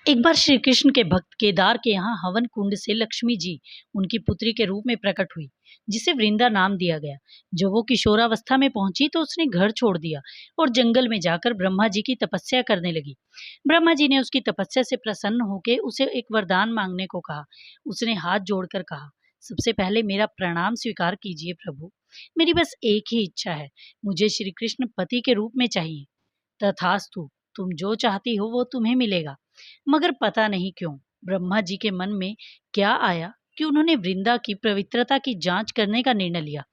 एक बार श्री कृष्ण के भक्त केदार के यहाँ हवन कुंड से लक्ष्मी जी उनकी पुत्री के रूप में प्रकट हुई, जिसे वृंदा नाम दिया गया। जब वो किशोरावस्था में पहुंची तो उसने घर छोड़ दिया और जंगल में जाकर ब्रह्मा जी की तपस्या करने लगी। ब्रह्मा जी ने उसकी तपस्या से प्रसन्न होकर उसे एक वरदान मांगने को कहा। उसने हाथ जोड़कर कहा, सबसे पहले मेरा प्रणाम स्वीकार कीजिए प्रभु। मेरी बस एक ही इच्छा है, मुझे श्री कृष्ण पति के रूप में चाहिए। तथास्तु, तुम जो चाहती हो वो तुम्हें मिलेगा। मगर पता नहीं क्यों ब्रह्मा जी के मन में क्या आया कि उन्होंने वृंदा की पवित्रता की जांच करने का निर्णय लिया।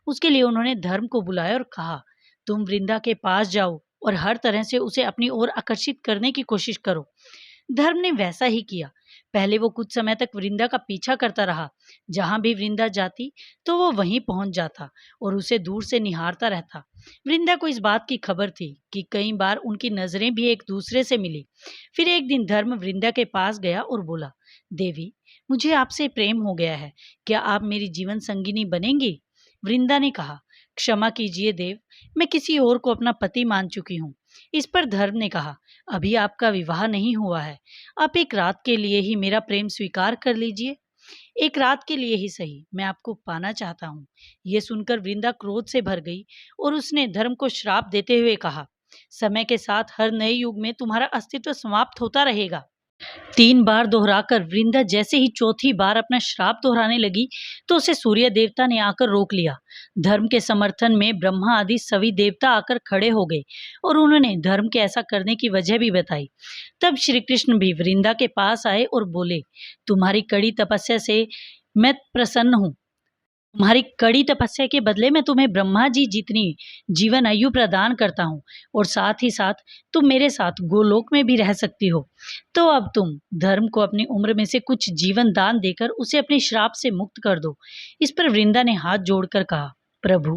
उसके लिए उन्होंने धर्म को बुलाया और कहा, तुम वृंदा के पास जाओ और हर तरह से उसे अपनी ओर आकर्षित करने की कोशिश करो। धर्म ने वैसा ही किया। पहले वो कुछ समय तक वृंदा का पीछा करता रहा। जहां भी वृंदा जाती तो वो वहीं पहुंच जाता और उसे दूर से निहारता रहता। वृंदा को इस बात की खबर थी कि कई बार उनकी नजरें भी एक दूसरे से मिली। फिर एक दिन धर्म वृंदा के पास गया और बोला, देवी, मुझे आपसे प्रेम हो गया है, क्या आप मेरी जीवन संगिनी बनेंगी? वृंदा ने कहा, क्षमा कीजिए देव, मैं किसी और को अपना पति मान चुकी हूँ। इस पर धर्म ने कहा, अभी आपका विवाह नहीं हुआ है, आप एक रात के लिए ही मेरा प्रेम स्वीकार कर लीजिए। एक रात के लिए ही सही, मैं आपको पाना चाहता हूँ। यह सुनकर वृंदा क्रोध से भर गई और उसने धर्म को श्राप देते हुए कहा, समय के साथ हर नए युग में तुम्हारा अस्तित्व समाप्त होता रहेगा। 3 बार दोहराकर वृंदा जैसे ही चौथी बार अपना श्राप दोहराने लगी तो उसे सूर्य देवता ने आकर रोक लिया। धर्म के समर्थन में ब्रह्मा आदि सभी देवता आकर खड़े हो गए और उन्होंने धर्म के ऐसा करने की वजह भी बताई। तब श्री कृष्ण भी वृंदा के पास आए और बोले, तुम्हारी कड़ी तपस्या से मैं प्रसन्न हूँ। तुम्हारी कड़ी तपस्या के बदले में तुम्हें ब्रह्मा जी जितनी जीवन आयु प्रदान करता हूँ और साथ ही साथ तुम मेरे साथ गोलोक में भी रह सकती हो। तो अब तुम धर्म को अपनी उम्र में से कुछ जीवन दान देकर उसे अपने श्राप से मुक्त कर दो। इस पर वृंदा ने हाथ जोड़कर कहा, प्रभु,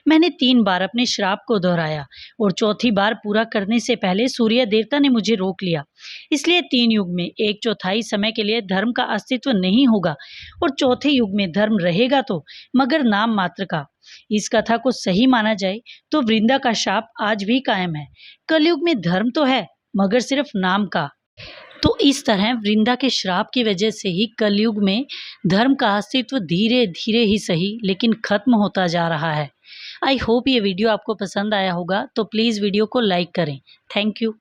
मैंने 3 बार अपने श्राप को दोहराया और चौथी बार पूरा करने से पहले सूर्य देवता ने मुझे रोक लिया। इसलिए 3 युग में 1/4 समय के लिए धर्म का अस्तित्व नहीं होगा और चौथे युग में धर्म रहेगा तो मगर नाम मात्र का। इस कथा को सही माना जाए तो वृंदा का शाप आज भी कायम है। कलयुग में धर्म तो है मगर सिर्फ नाम का। तो इस तरह वृंदा के श्राप की वजह से ही कलयुग में धर्म का अस्तित्व धीरे धीरे ही सही लेकिन खत्म होता जा रहा है। आई होप ये वीडियो आपको पसंद आया होगा, तो प्लीज़ वीडियो को लाइक करें। Thank you.